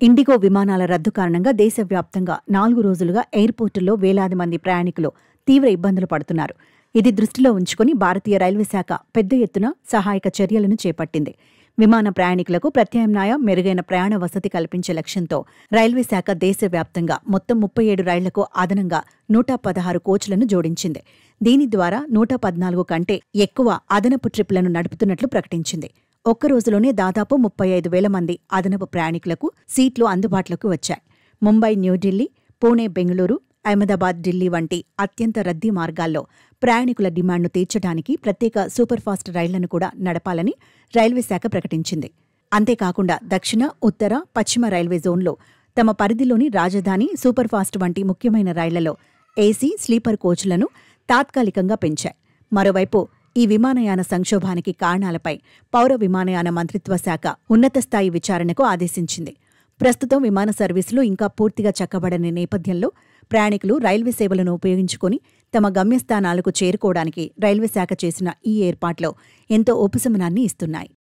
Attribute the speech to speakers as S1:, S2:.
S1: IndiGo విమానాల రద్దు కారణంగా దేశవ్యాప్తంగా 4 రోజులుగా ఎయిర్పోర్టుల్లో వేలాది మంది ప్రయాణికులు తీవ్ర ఇబ్బందులు పడుతున్నారు. ఇది దృష్టిలో ఉంచుకుని భారతీయ రైల్వే శాఖ పెద్ద ఎత్తున సహాయక చర్యలను చేపట్టింది. విమాన ప్రయాణికులకు ప్రత్యామ్నాయ మెరుగైన ప్రయాణ వసతి కల్పించే లక్ష్యంతో రైల్వే శాఖ దేశవ్యాప్తంగా మొత్తం 37 రైళ్లకు అదనంగా 116 కోచ్లను జోడించింది. దీని ద్వారా 114 కంటే ఎక్కువ అదనపు ట్రిప్లను నడుపుతున్నట్లు ప్రకటించింది. ఒక్క రోజులోనే దాదాపు 35,000 మంది అదనపు ప్రయాణికులకు సీట్లు అందుబాటులోకి వచ్చాయి. ముంబై, న్యూఢిల్లీ, పూణే, బెంగళూరు, అహ్మదాబాద్, ఢిల్లీ వంటి అత్యంత రద్దీ మార్గాల్లో ప్రయాణికుల డిమాండ్ను తీర్చడానికి ప్రత్యేక సూపర్ఫాస్ట్ రైళ్లను కూడా నడపాలని రైల్వే శాఖ ప్రకటించింది. అంతేకాకుండా దక్షిణ, ఉత్తర, పశ్చిమ రైల్వే జోన్లో తమ పరిధిలోని రాజధాని, సూపర్ఫాస్ట్ వంటి ముఖ్యమైన రైళ్లలో ఏసీ, స్లీపర్ కోచ్లను తాత్కాలికంగా పెంచాయి. మరోవైపు ఈ విమానయాన సంక్షోభానికి కారణాలపై పౌర విమానయాన మంత్రిత్వ శాఖ ఉన్నతస్థాయి విచారణకు ఆదేశించింది. ప్రస్తుతం విమాన సర్వీసులు ఇంకా పూర్తిగా చక్కబడని నేపథ్యంలో ప్రయాణికులు రైల్వే సేవలను ఉపయోగించుకుని తమ గమ్యస్థానాలకు చేరుకోవడానికి రైల్వే శాఖ చేసిన ఈ ఏర్పాట్లు ఎంతో ఉపశమనాన్ని ఇస్తున్నాయి.